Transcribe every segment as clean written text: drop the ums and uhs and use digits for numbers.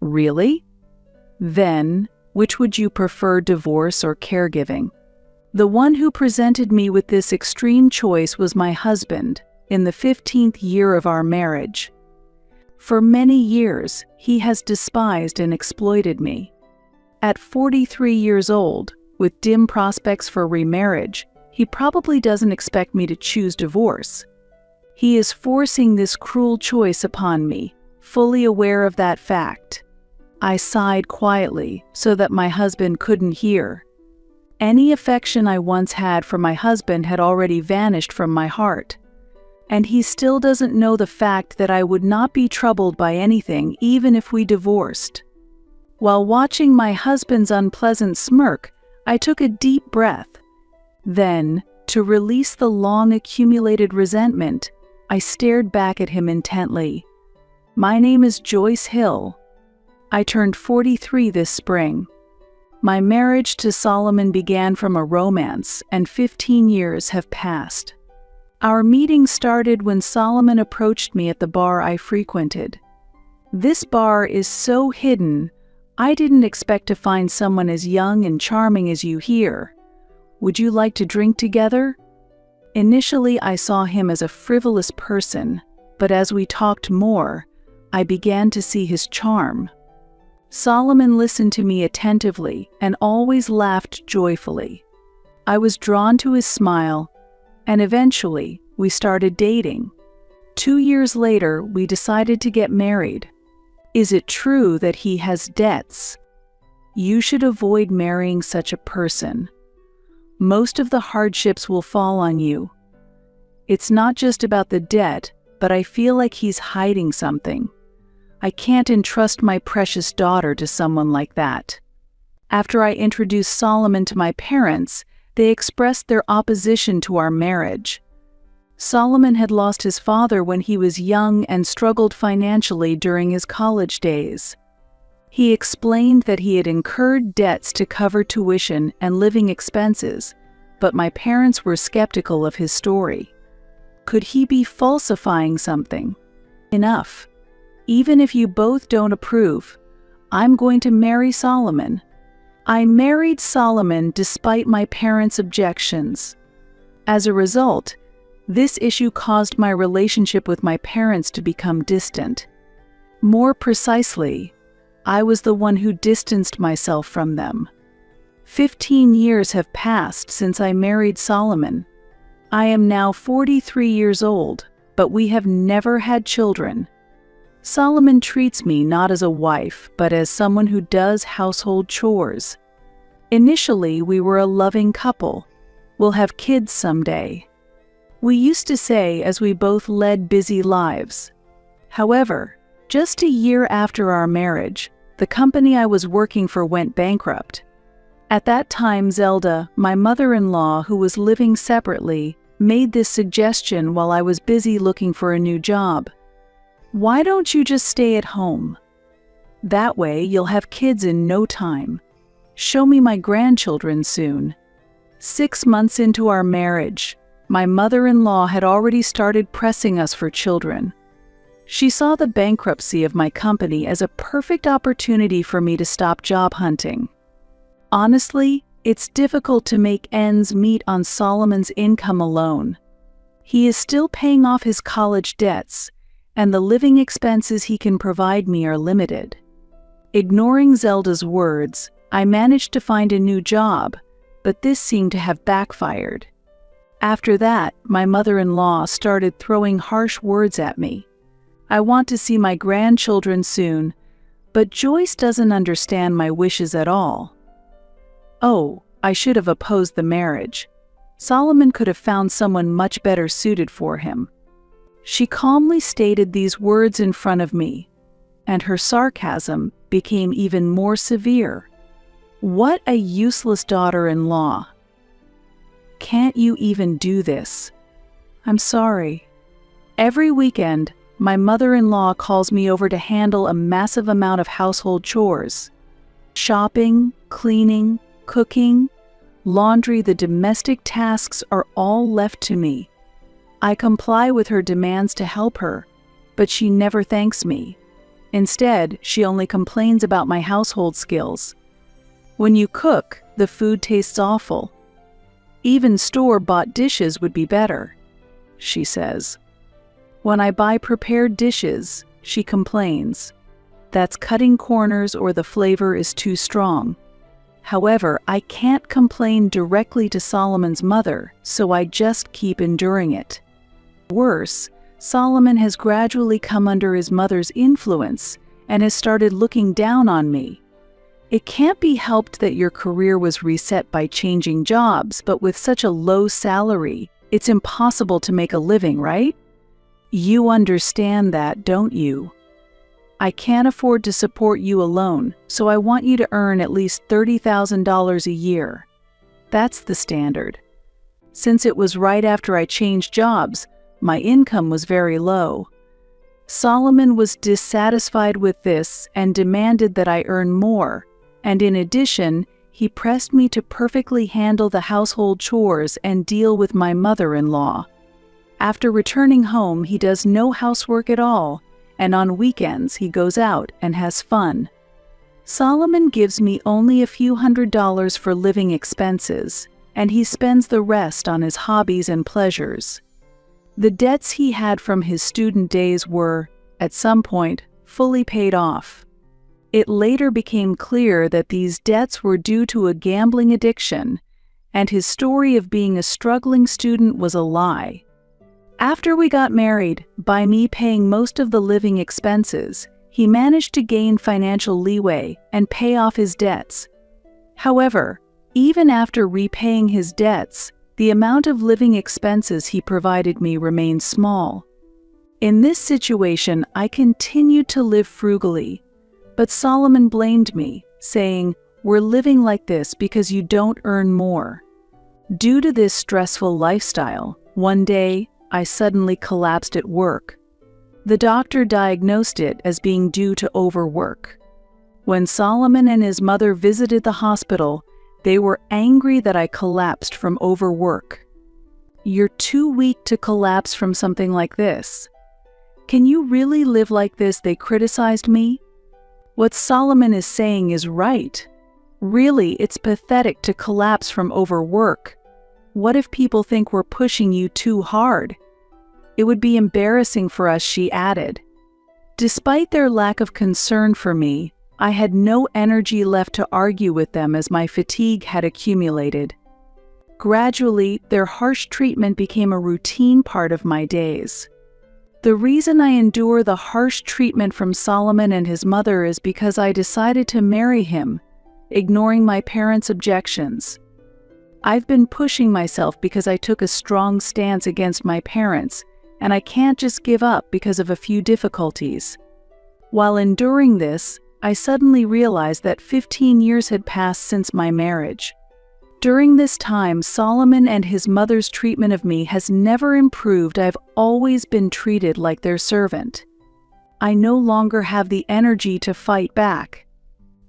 Really? Then, which would you prefer, divorce or caregiving? The one who presented me with this extreme choice was my husband, in the 15th year of our marriage. For many years, he has despised and exploited me. At 43 years old, with dim prospects for remarriage, he probably doesn't expect me to choose divorce. He is forcing this cruel choice upon me, fully aware of that fact. I sighed quietly so that my husband couldn't hear. Any affection I once had for my husband had already vanished from my heart. And he still doesn't know the fact that I would not be troubled by anything even if we divorced. While watching my husband's unpleasant smirk, I took a deep breath. Then, to release the long-accumulated resentment, I stared back at him intently. My name is Joyce Hill. I turned 43 this spring. My marriage to Solomon began from a romance, and 15 years have passed. Our meeting started when Solomon approached me at the bar I frequented. This bar is so hidden, I didn't expect to find someone as young and charming as you here. Would you like to drink together? Initially, I saw him as a frivolous person, but as we talked more, I began to see his charm. Solomon listened to me attentively and always laughed joyfully. I was drawn to his smile, and eventually, we started dating. 2 years later, we decided to get married. Is it true that he has debts? You should avoid marrying such a person. Most of the hardships will fall on you. It's not just about the debt, but I feel like he's hiding something. I can't entrust my precious daughter to someone like that. After I introduced Solomon to my parents, they expressed their opposition to our marriage. Solomon had lost his father when he was young and struggled financially during his college days. He explained that he had incurred debts to cover tuition and living expenses, but my parents were skeptical of his story. Could he be falsifying something? Enough. Even if you both don't approve, I'm going to marry Solomon. I married Solomon despite my parents' objections. As a result, this issue caused my relationship with my parents to become distant. More precisely, I was the one who distanced myself from them. 15 years have passed since I married Solomon. I am now 43 years old, but we have never had children. Solomon treats me not as a wife, but as someone who does household chores. Initially, we were a loving couple. We'll have kids someday. We used to say as we both led busy lives. However, just a year after our marriage, the company I was working for went bankrupt. At that time, Zelda, my mother-in-law, who was living separately, made this suggestion while I was busy looking for a new job. Why don't you just stay at home? That way you'll have kids in no time. Show me my grandchildren soon. 6 months into our marriage, my mother-in-law had already started pressing us for children. She saw the bankruptcy of my company as a perfect opportunity for me to stop job hunting. Honestly, it's difficult to make ends meet on Solomon's income alone. He is still paying off his college debts, and the living expenses he can provide me are limited. Ignoring Zelda's words, I managed to find a new job, but this seemed to have backfired. After that, my mother-in-law started throwing harsh words at me. I want to see my grandchildren soon, but Joyce doesn't understand my wishes at all. Oh, I should have opposed the marriage. Solomon could have found someone much better suited for him. She calmly stated these words in front of me, and her sarcasm became even more severe. What a useless daughter-in-law. Can't you even do this? I'm sorry. Every weekend, my mother-in-law calls me over to handle a massive amount of household chores. Shopping, cleaning, cooking, laundry, the domestic tasks are all left to me. I comply with her demands to help her, but she never thanks me. Instead, she only complains about my household skills. When you cook, the food tastes awful. Even store-bought dishes would be better, she says. When I buy prepared dishes, she complains. That's cutting corners or the flavor is too strong. However, I can't complain directly to Solomon's mother, so I just keep enduring it. Worse, Solomon has gradually come under his mother's influence and has started looking down on me. It can't be helped that your career was reset by changing jobs, but with such a low salary, it's impossible to make a living, right? You understand that, don't you? I can't afford to support you alone, so I want you to earn at least $30,000 a year. That's the standard. Since it was right after I changed jobs, my income was very low. Solomon was dissatisfied with this and demanded that I earn more, and in addition, he pressed me to perfectly handle the household chores and deal with my mother-in-law. After returning home, he does no housework at all, and on weekends he goes out and has fun. Solomon gives me only a few $100s for living expenses, and he spends the rest on his hobbies and pleasures. The debts he had from his student days were, at some point, fully paid off. It later became clear that these debts were due to a gambling addiction, and his story of being a struggling student was a lie. After we got married, by me paying most of the living expenses, he managed to gain financial leeway and pay off his debts. However, even after repaying his debts, the amount of living expenses he provided me remained small. In this situation, I continued to live frugally, but Solomon blamed me, saying, "We're living like this because you don't earn more." Due to this stressful lifestyle, one day, I suddenly collapsed at work. The doctor diagnosed it as being due to overwork. When Solomon and his mother visited the hospital, they were angry that I collapsed from overwork. You're too weak to collapse from something like this. Can you really live like this? They criticized me. What Solomon is saying is right. Really, it's pathetic to collapse from overwork. What if people think we're pushing you too hard? It would be embarrassing for us, she added. Despite their lack of concern for me, I had no energy left to argue with them as my fatigue had accumulated. Gradually, their harsh treatment became a routine part of my days. The reason I endure the harsh treatment from Solomon and his mother is because I decided to marry him, ignoring my parents' objections. I've been pushing myself because I took a strong stance against my parents, and I can't just give up because of a few difficulties. While enduring this, I suddenly realized that 15 years had passed since my marriage. During this time, Solomon and his mother's treatment of me has never improved. I've always been treated like their servant. I no longer have the energy to fight back.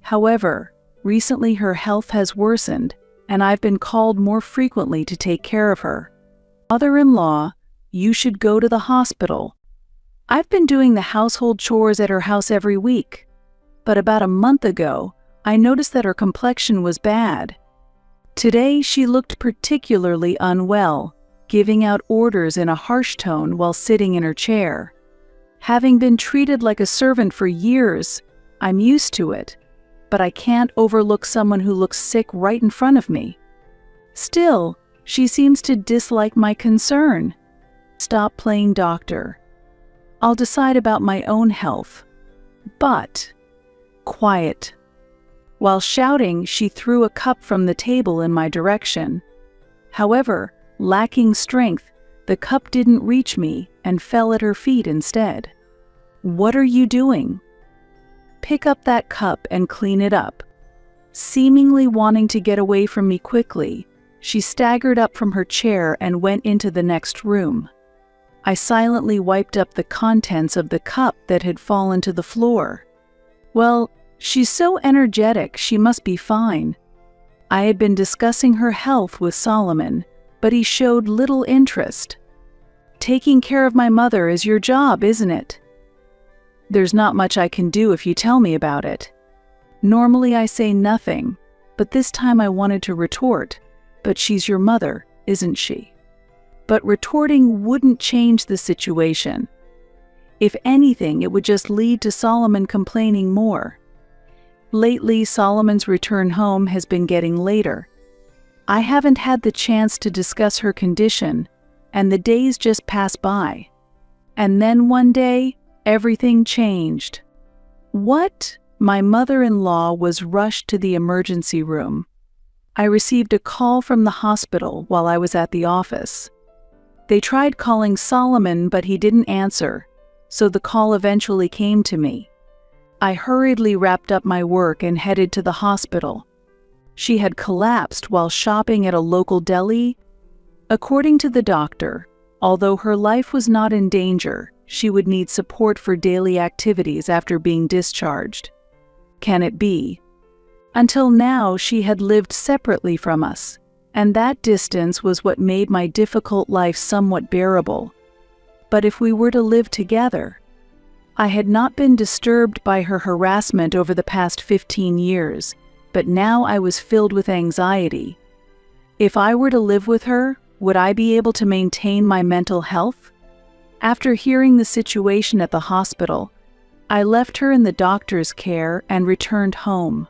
However, recently her health has worsened, and I've been called more frequently to take care of her. Mother-in-law, you should go to the hospital. I've been doing the household chores at her house every week, but about a month ago, I noticed that her complexion was bad. Today, she looked particularly unwell, giving out orders in a harsh tone while sitting in her chair. Having been treated like a servant for years, I'm used to it, but I can't overlook someone who looks sick right in front of me. Still, she seems to dislike my concern. Stop playing doctor. I'll decide about my own health. But, quiet. While shouting, she threw a cup from the table in my direction. However, lacking strength, the cup didn't reach me and fell at her feet instead. What are you doing? Pick up that cup and clean it up. Seemingly wanting to get away from me quickly, she staggered up from her chair and went into the next room. I silently wiped up the contents of the cup that had fallen to the floor. Well, she's so energetic, she must be fine. I had been discussing her health with Solomon, but he showed little interest. Taking care of my mother is your job, isn't it? There's not much I can do if you tell me about it. Normally I say nothing, but this time I wanted to retort. But she's your mother, isn't she? But retorting wouldn't change the situation. If anything, it would just lead to Solomon complaining more. Lately, Solomon's return home has been getting later. I haven't had the chance to discuss her condition, and the days just pass by. And then one day, everything changed. What? My mother-in-law was rushed to the emergency room. I received a call from the hospital while I was at the office. They tried calling Solomon, but he didn't answer, so the call eventually came to me. I hurriedly wrapped up my work and headed to the hospital. She had collapsed while shopping at a local deli. According to the doctor, although her life was not in danger, she would need support for daily activities after being discharged. Can it be? Until now, she had lived separately from us, and that distance was what made my difficult life somewhat bearable. But if we were to live together, I had not been disturbed by her harassment over the past 15 years, but now I was filled with anxiety. If I were to live with her, would I be able to maintain my mental health? After hearing the situation at the hospital, I left her in the doctor's care and returned home.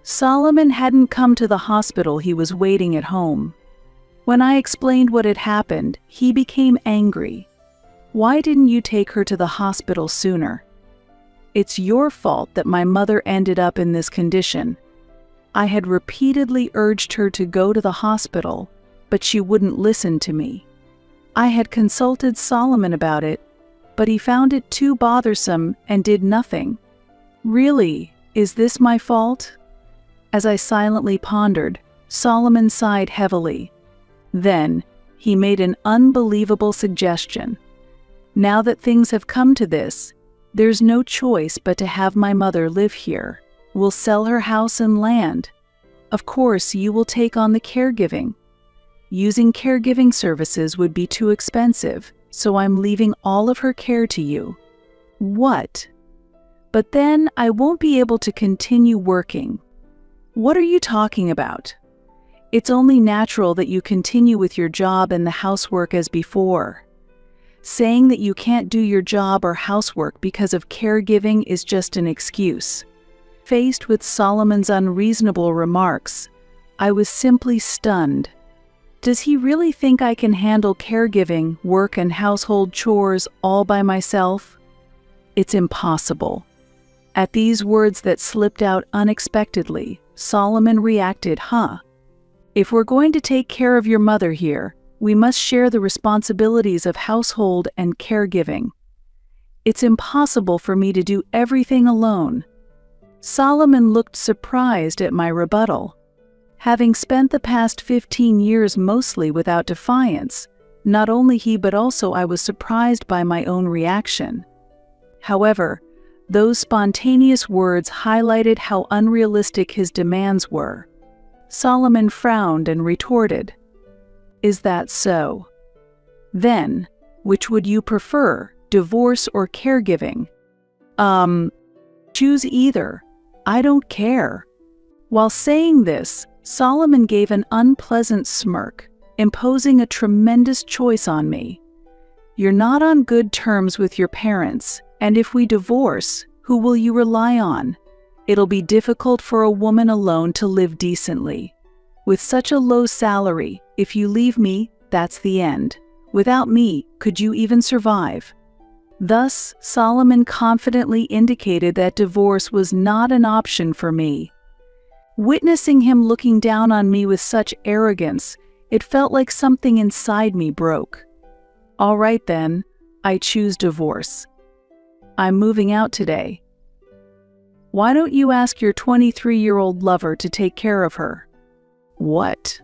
Solomon hadn't come to the hospital, he was waiting at home. When I explained what had happened, he became angry. Why didn't you take her to the hospital sooner? It's your fault that my mother ended up in this condition. I had repeatedly urged her to go to the hospital, but she wouldn't listen to me. I had consulted Solomon about it, but he found it too bothersome and did nothing. Really, is this my fault? As I silently pondered, Solomon sighed heavily. Then, he made an unbelievable suggestion. Now that things have come to this, there's no choice but to have my mother live here. We'll sell her house and land. Of course, you will take on the caregiving. Using caregiving services would be too expensive, so I'm leaving all of her care to you. What? But then I won't be able to continue working. What are you talking about? It's only natural that you continue with your job and the housework as before. Saying that you can't do your job or housework because of caregiving is just an excuse. Faced with Solomon's unreasonable remarks, I was simply stunned. Does he really think I can handle caregiving, work, and household chores all by myself? It's impossible. At these words that slipped out unexpectedly, Solomon reacted, If we're going to take care of your mother here, we must share the responsibilities of household and caregiving. It's impossible for me to do everything alone. Solomon looked surprised at my rebuttal. Having spent the past 15 years mostly without defiance, not only he but also I was surprised by my own reaction. However, those spontaneous words highlighted how unrealistic his demands were. Solomon frowned and retorted, "Is that so? Then, which would you prefer, divorce or caregiving?" Choose either. I don't care." While saying this, Solomon gave an unpleasant smirk, imposing a tremendous choice on me. "You're not on good terms with your parents, and if we divorce, who will you rely on? It'll be difficult for a woman alone to live decently. With such a low salary, if you leave me, that's the end. Without me, could you even survive?" Thus, Solomon confidently indicated that divorce was not an option for me. Witnessing him looking down on me with such arrogance, it felt like something inside me broke. "All right then, I choose divorce. I'm moving out today. Why don't you ask your 23-year-old lover to take care of her?" "What?"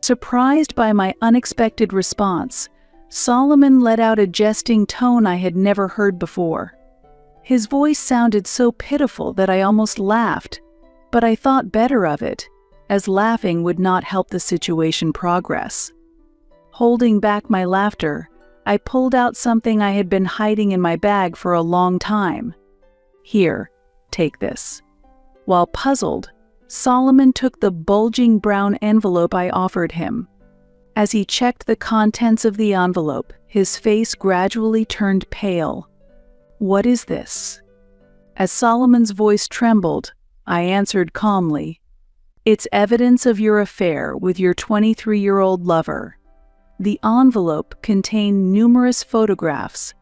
Surprised by my unexpected response, Solomon let out a jesting tone I had never heard before. His voice sounded so pitiful that I almost laughed, but I thought better of it, as laughing would not help the situation progress. Holding back my laughter, I pulled out something I had been hiding in my bag for a long time. Here, take this. While puzzled, Solomon took the bulging brown envelope I offered him. As he checked the contents of the envelope, his face gradually turned pale. "What is this?" As Solomon's voice trembled, I answered calmly, "It's evidence of your affair with your 23-year-old lover." The envelope contained numerous photographs.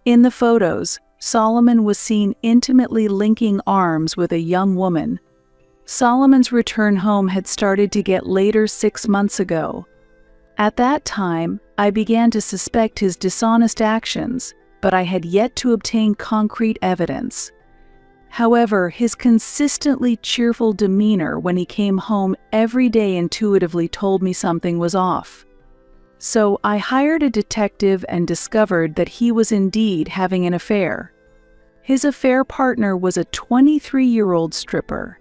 In the photos, Solomon was seen intimately linking arms with a young woman. Solomon's return home had started to get later 6 months ago. At that time, I began to suspect his dishonest actions, but I had yet to obtain concrete evidence. However, his consistently cheerful demeanor when he came home every day intuitively told me something was off. So I hired a detective and discovered that he was indeed having an affair. His affair partner was a 23-year-old stripper.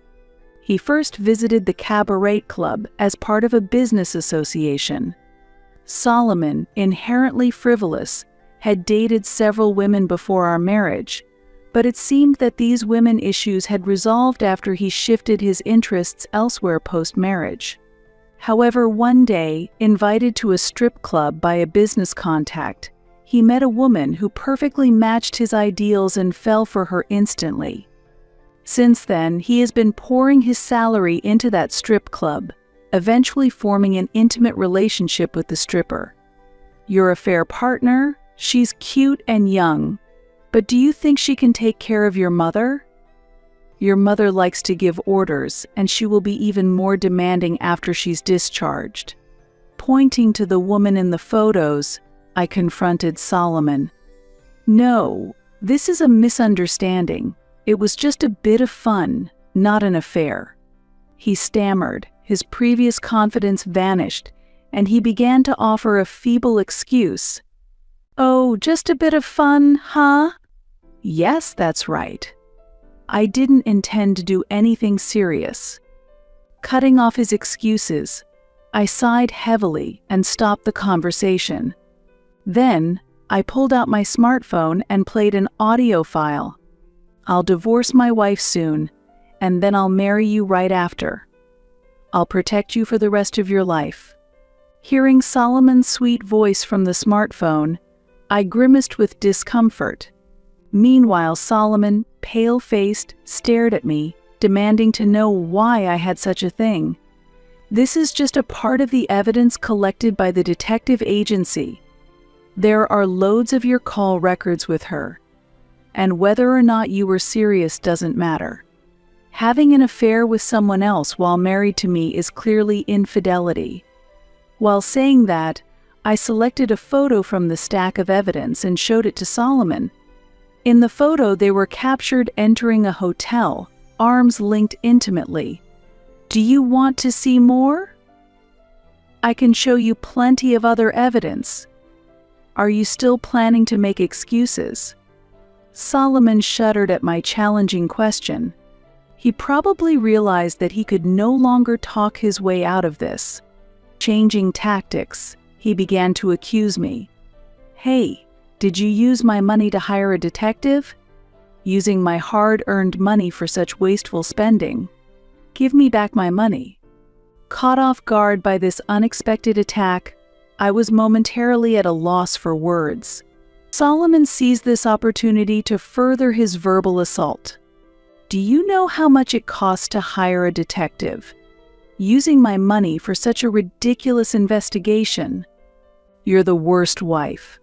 He first visited the cabaret club as part of a business association. Solomon, inherently frivolous, had dated several women before our marriage, but it seemed that these women issues had resolved after he shifted his interests elsewhere post-marriage. However, one day, invited to a strip club by a business contact, he met a woman who perfectly matched his ideals and fell for her instantly. Since then, he has been pouring his salary into that strip club, eventually forming an intimate relationship with the stripper. Your affair partner? She's cute and young, but do you think she can take care of your mother? Your mother likes to give orders, and she will be even more demanding after she's discharged. Pointing to the woman in the photos, I confronted Solomon. No, this is a misunderstanding. It was just a bit of fun, not an affair. He stammered, his previous confidence vanished, and he began to offer a feeble excuse. "Oh, just a bit of fun, huh?" "Yes, that's right." I didn't intend to do anything serious. Cutting off his excuses, I sighed heavily and stopped the conversation. Then, I pulled out my smartphone and played an audio file. "I'll divorce my wife soon, and then I'll marry you right after. I'll protect you for the rest of your life." Hearing Solomon's sweet voice from the smartphone, I grimaced with discomfort. Meanwhile, Solomon, pale-faced, stared at me, demanding to know why I had such a thing. "This is just a part of the evidence collected by the detective agency. There are loads of your call records with her. And whether or not you were serious doesn't matter. Having an affair with someone else while married to me is clearly infidelity." While saying that, I selected a photo from the stack of evidence and showed it to Solomon. In the photo, they were captured entering a hotel, arms linked intimately. "Do you want to see more? I can show you plenty of other evidence. Are you still planning to make excuses?" Solomon shuddered at my challenging question. He probably realized that he could no longer talk his way out of this. Changing tactics, he began to accuse me. "Hey, did you use my money to hire a detective? Using my hard-earned money for such wasteful spending? Give me back my money." Caught off guard by this unexpected attack, I was momentarily at a loss for words. Solomon seized this opportunity to further his verbal assault. "Do you know how much it costs to hire a detective? Using my money for such a ridiculous investigation? You're the worst wife.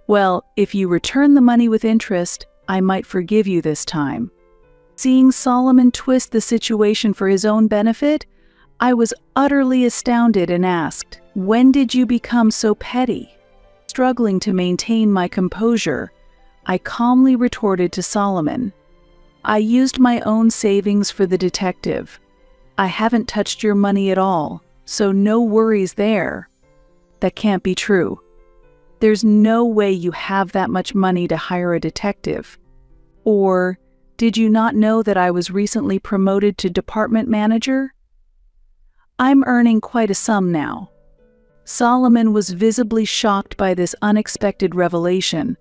Well, if you return the money with interest, I might forgive you this time." Seeing Solomon twist the situation for his own benefit, I was utterly astounded and asked, "When did you become so petty?" Struggling to maintain my composure, I calmly retorted to Solomon, "I used my own savings for the detective. I haven't touched your money at all, so no worries there." "That can't be true. There's no way you have that much money to hire a detective. Or, did you not know that I was recently promoted to department manager? I'm earning quite a sum now." Solomon was visibly shocked by this unexpected revelation.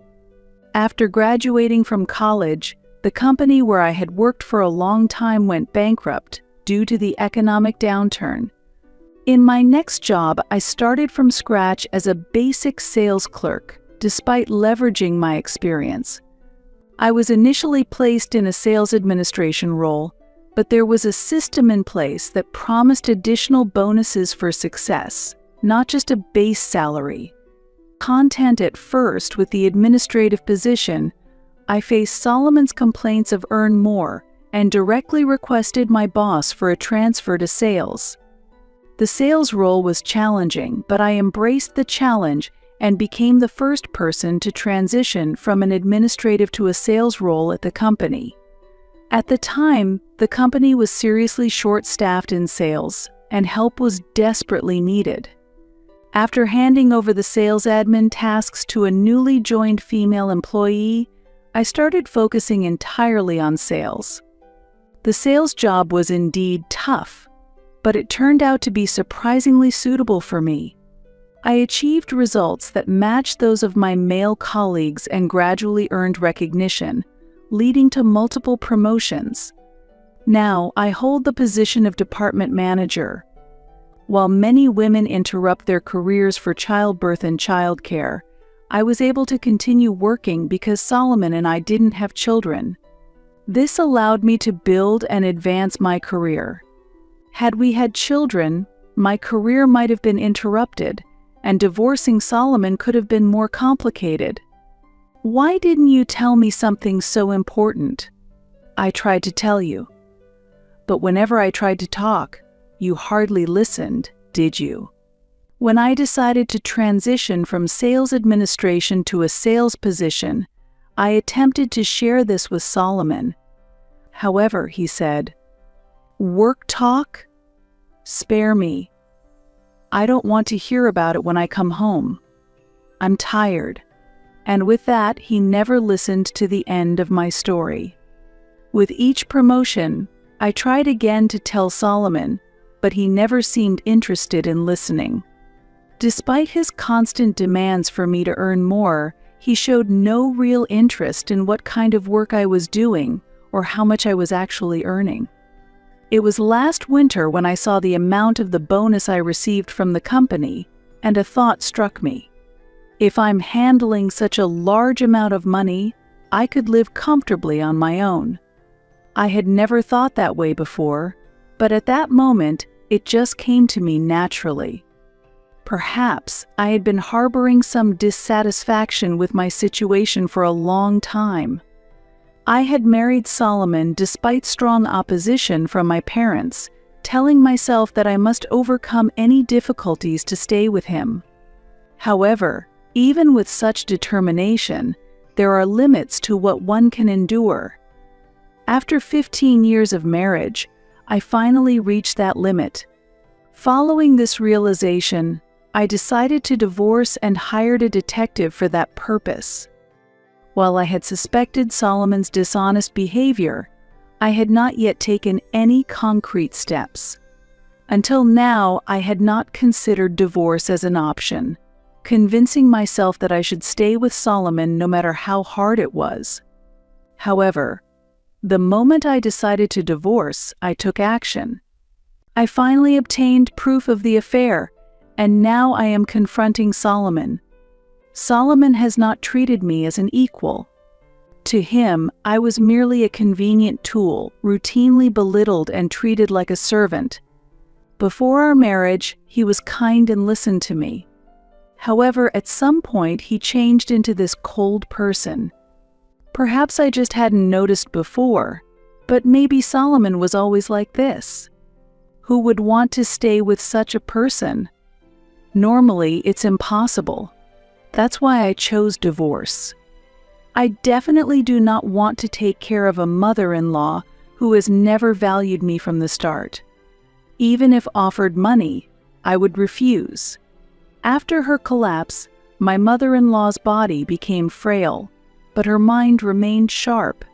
After graduating from college, the company where I had worked for a long time went bankrupt due to the economic downturn. In my next job, I started from scratch as a basic sales clerk, despite leveraging my experience. I was initially placed in a sales administration role, but there was a system in place that promised additional bonuses for success, not just a base salary. Content at first with the administrative position, I faced Solomon's complaints of earn more and directly requested my boss for a transfer to sales. The sales role was challenging, but I embraced the challenge and became the first person to transition from an administrative to a sales role at the company. At the time, the company was seriously short-staffed in sales, and help was desperately needed. After handing over the sales admin tasks to a newly joined female employee, I started focusing entirely on sales. The sales job was indeed tough, but it turned out to be surprisingly suitable for me. I achieved results that matched those of my male colleagues and gradually earned recognition, leading to multiple promotions. Now, I hold the position of department manager. While many women interrupt their careers for childbirth and childcare, I was able to continue working because Solomon and I didn't have children. This allowed me to build and advance my career. Had we had children, my career might have been interrupted, and divorcing Solomon could have been more complicated. Why didn't you tell me something so important? I tried to tell you. But whenever I tried to talk, you hardly listened, did you? When I decided to transition from sales administration to a sales position, I attempted to share this with Solomon. However, he said, "Work talk? Spare me. I don't want to hear about it when I come home. I'm tired." And with that, he never listened to the end of my story. With each promotion, I tried again to tell Solomon, but he never seemed interested in listening. Despite his constant demands for me to earn more, he showed no real interest in what kind of work I was doing or how much I was actually earning. It was last winter when I saw the amount of the bonus I received from the company, and a thought struck me. If I'm handling such a large amount of money, I could live comfortably on my own. I had never thought that way before, but at that moment, it just came to me naturally. Perhaps I had been harboring some dissatisfaction with my situation for a long time. I had married Solomon despite strong opposition from my parents, telling myself that I must overcome any difficulties to stay with him. However, even with such determination, there are limits to what one can endure. After 15 years of marriage, I finally reached that limit. Following this realization, I decided to divorce and hired a detective for that purpose. While I had suspected Solomon's dishonest behavior, I had not yet taken any concrete steps. Until now, I had not considered divorce as an option, convincing myself that I should stay with Solomon no matter how hard it was. However, the moment I decided to divorce, I took action. I finally obtained proof of the affair, and now I am confronting Solomon. Solomon has not treated me as an equal. To him, I was merely a convenient tool, routinely belittled and treated like a servant. Before our marriage, he was kind and listened to me. However, at some point, he changed into this cold person. Perhaps I just hadn't noticed before, but maybe Solomon was always like this. Who would want to stay with such a person? Normally, it's impossible. That's why I chose divorce. I definitely do not want to take care of a mother-in-law who has never valued me from the start. Even if offered money, I would refuse. After her collapse, my mother-in-law's body became frail, but her mind remained sharp.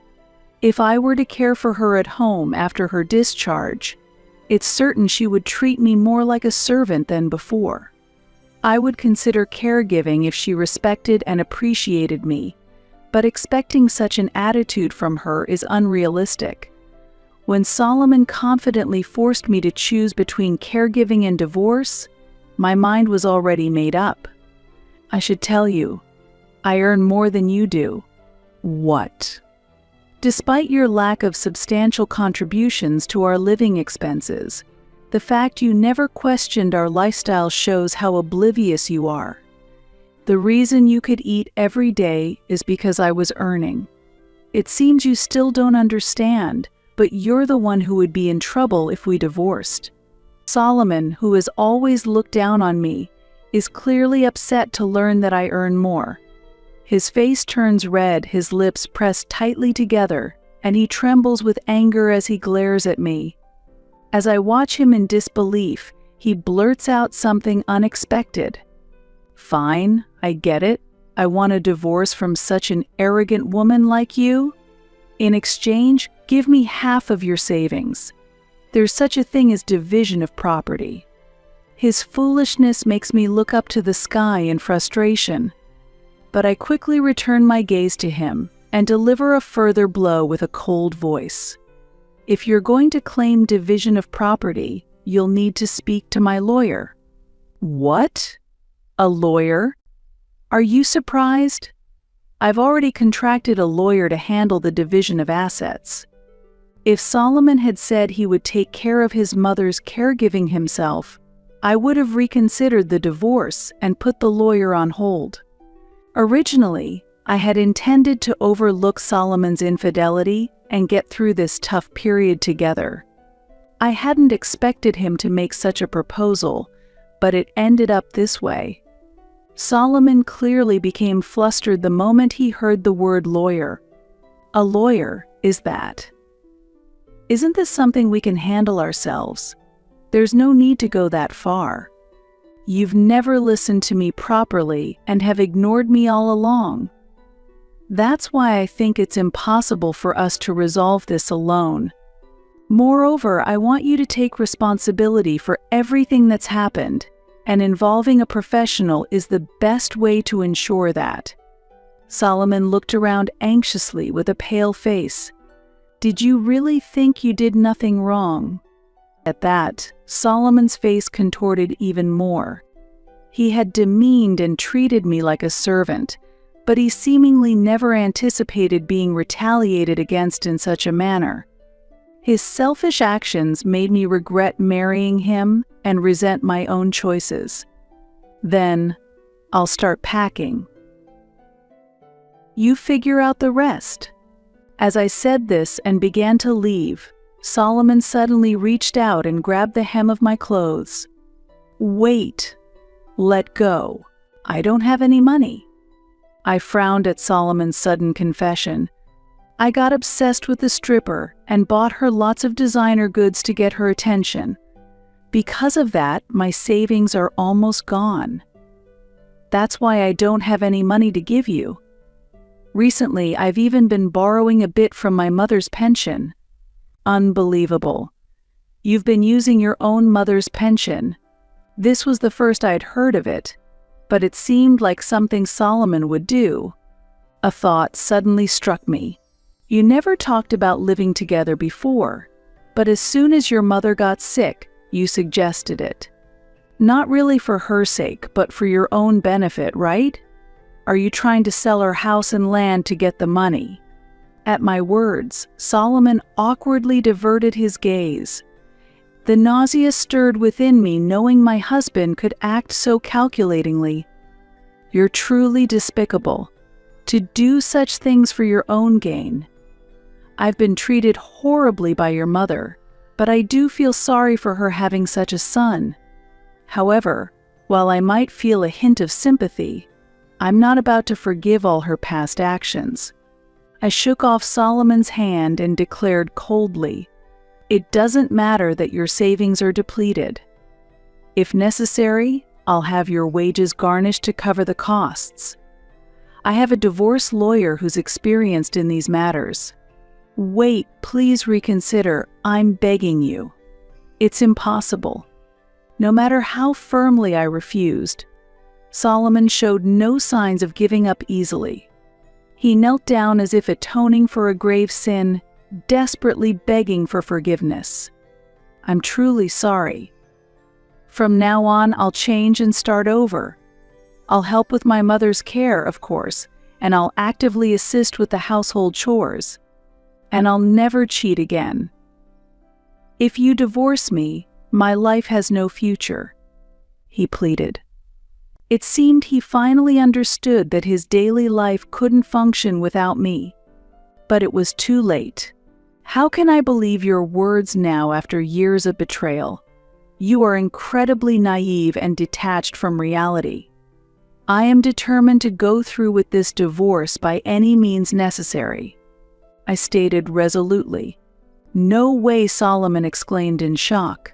If I were to care for her at home after her discharge, it's certain she would treat me more like a servant than before. I would consider caregiving if she respected and appreciated me, but expecting such an attitude from her is unrealistic. When Solomon confidently forced me to choose between caregiving and divorce, my mind was already made up. I should tell you, I earn more than you do. What? Despite your lack of substantial contributions to our living expenses, the fact you never questioned our lifestyle shows how oblivious you are. The reason you could eat every day is because I was earning. It seems you still don't understand, but you're the one who would be in trouble if we divorced. Solomon, who has always looked down on me, is clearly upset to learn that I earn more. His face turns red, his lips press tightly together, and he trembles with anger as he glares at me. As I watch him in disbelief, he blurts out something unexpected. Fine, I get it. I want a divorce from such an arrogant woman like you. In exchange, give me half of your savings. There's such a thing as division of property. His foolishness makes me look up to the sky in frustration. But I quickly return my gaze to him and deliver a further blow with a cold voice. If you're going to claim division of property, you'll need to speak to my lawyer. What? A lawyer? Are you surprised? I've already contracted a lawyer to handle the division of assets. If Solomon had said he would take care of his mother's caregiving himself, I would have reconsidered the divorce and put the lawyer on hold. Originally, I had intended to overlook Solomon's infidelity and get through this tough period together. I hadn't expected him to make such a proposal, but it ended up this way. Solomon clearly became flustered the moment he heard the word lawyer. A lawyer, is that? Isn't this something we can handle ourselves? There's no need to go that far. You've never listened to me properly and have ignored me all along. That's why I think it's impossible for us to resolve this alone. Moreover, I want you to take responsibility for everything that's happened, and involving a professional is the best way to ensure that. Solomon looked around anxiously with a pale face. Did you really think you did nothing wrong? At that, Solomon's face contorted even more. He had demeaned and treated me like a servant, but he seemingly never anticipated being retaliated against in such a manner. His selfish actions made me regret marrying him and resent my own choices. Then, I'll start packing. You figure out the rest. As I said this and began to leave, Solomon suddenly reached out and grabbed the hem of my clothes. Wait. Let go. I don't have any money. I frowned at Solomon's sudden confession. I got obsessed with the stripper and bought her lots of designer goods to get her attention. Because of that, my savings are almost gone. That's why I don't have any money to give you. Recently, I've even been borrowing a bit from my mother's pension. Unbelievable. You've been using your own mother's pension. This was the first I'd heard of it, but it seemed like something Solomon would do. A thought suddenly struck me. You never talked about living together before, but as soon as your mother got sick, you suggested it. Not really for her sake, but for your own benefit, right? Are you trying to sell her house and land to get the money? At my words, Solomon awkwardly diverted his gaze. The nausea stirred within me knowing my husband could act so calculatingly. You're truly despicable. To do such things for your own gain. I've been treated horribly by your mother, but I do feel sorry for her having such a son. However, while I might feel a hint of sympathy, I'm not about to forgive all her past actions. I shook off Solomon's hand and declared coldly, "It doesn't matter that your savings are depleted. If necessary, I'll have your wages garnished to cover the costs. I have a divorce lawyer who's experienced in these matters." Wait, please reconsider. I'm begging you. It's impossible. No matter how firmly I refused, Solomon showed no signs of giving up easily. He knelt down as if atoning for a grave sin, desperately begging for forgiveness. "I'm truly sorry. From now on, I'll change and start over. I'll help with my mother's care, of course, and I'll actively assist with the household chores. And I'll never cheat again. If you divorce me, my life has no future," he pleaded. It seemed he finally understood that his daily life couldn't function without me. But it was too late. "How can I believe your words now after years of betrayal? You are incredibly naive and detached from reality. I am determined to go through with this divorce by any means necessary," I stated resolutely. "No way," Solomon exclaimed in shock.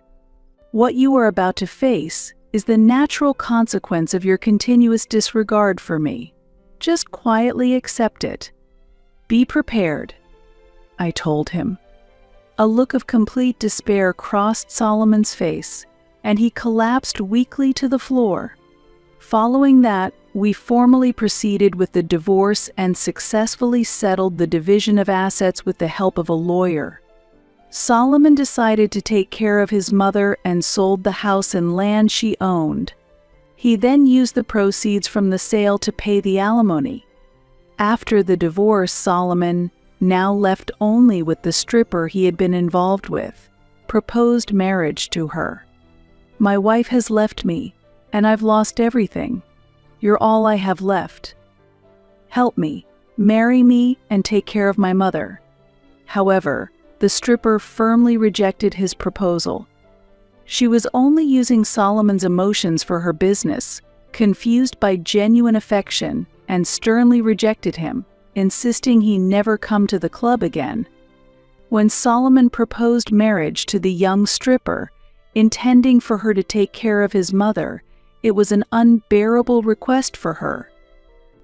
"What you are about to face is the natural consequence of your continuous disregard for me. Just quietly accept it. Be prepared," I told him. A look of complete despair crossed Solomon's face, and he collapsed weakly to the floor. Following that, we formally proceeded with the divorce and successfully settled the division of assets with the help of a lawyer. Solomon decided to take care of his mother and sold the house and land she owned. He then used the proceeds from the sale to pay the alimony. After the divorce, Solomon, now left only with the stripper he had been involved with, proposed marriage to her. "My wife has left me, and I've lost everything. You're all I have left. Help me, marry me, and take care of my mother." However, the stripper firmly rejected his proposal. She was only using Solomon's emotions for her business, confused by genuine affection, and sternly rejected him, insisting he never come to the club again. When Solomon proposed marriage to the young stripper, intending for her to take care of his mother, it was an unbearable request for her.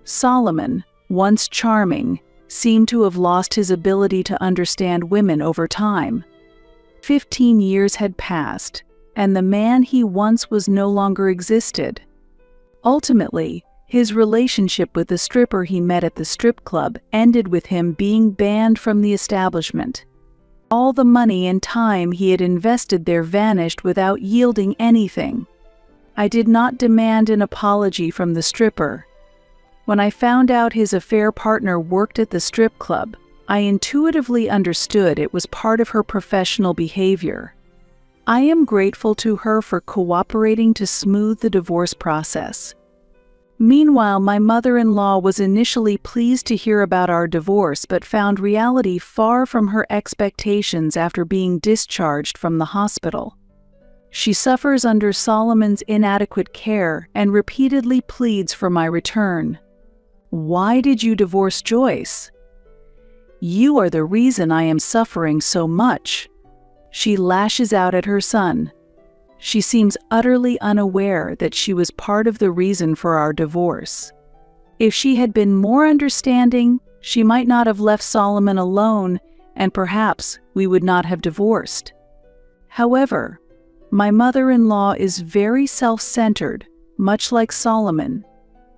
Solomon, once charming, seemed to have lost his ability to understand women over time. 15 years had passed, and the man he once was no longer existed. Ultimately, his relationship with the stripper he met at the strip club ended with him being banned from the establishment. All the money and time he had invested there vanished without yielding anything. I did not demand an apology from the stripper. When I found out his affair partner worked at the strip club, I intuitively understood it was part of her professional behavior. I am grateful to her for cooperating to smooth the divorce process. Meanwhile, my mother-in-law was initially pleased to hear about our divorce but found reality far from her expectations after being discharged from the hospital. She suffers under Solomon's inadequate care and repeatedly pleads for my return. "Why did you divorce Joyce? You are the reason I am suffering so much," she lashes out at her son. She seems utterly unaware that she was part of the reason for our divorce. If she had been more understanding, she might not have left Solomon alone, and perhaps we would not have divorced. However, my mother-in-law is very self-centered, much like Solomon.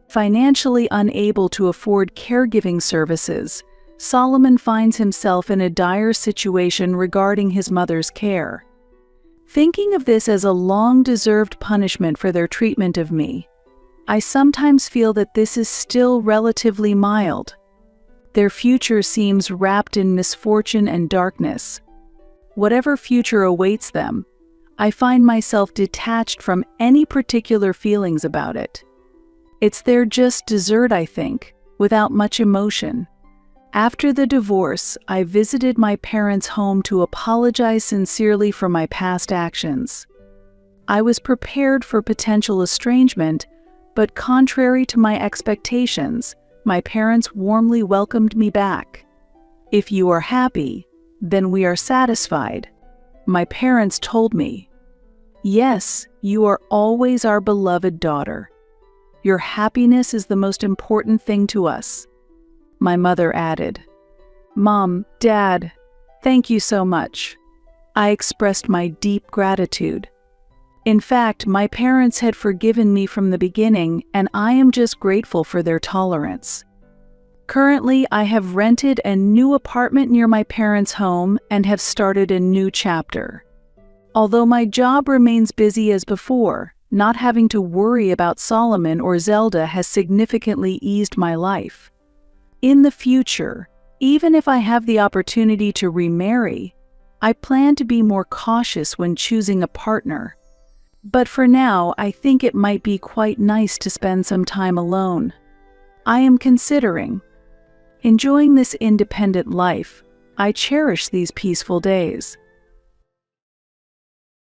Financially unable to afford caregiving services, Solomon finds himself in a dire situation regarding his mother's care. Thinking of this as a long-deserved punishment for their treatment of me, I sometimes feel that this is still relatively mild. Their future seems wrapped in misfortune and darkness. Whatever future awaits them, I find myself detached from any particular feelings about it. It's their just dessert, I think, without much emotion. After the divorce, I visited my parents' home to apologize sincerely for my past actions. I was prepared for potential estrangement, but contrary to my expectations, my parents warmly welcomed me back. "If you are happy, then we are satisfied," my parents told me. "Yes, you are always our beloved daughter. Your happiness is the most important thing to us," my mother added. "Mom, Dad, thank you so much." I expressed my deep gratitude. In fact, my parents had forgiven me from the beginning, and I am just grateful for their tolerance. Currently, I have rented a new apartment near my parents' home and have started a new chapter. Although my job remains busy as before, not having to worry about Solomon or Zelda has significantly eased my life. In the future, even if I have the opportunity to remarry, I plan to be more cautious when choosing a partner. But for now, I think it might be quite nice to spend some time alone. I am considering enjoying this independent life. I cherish these peaceful days.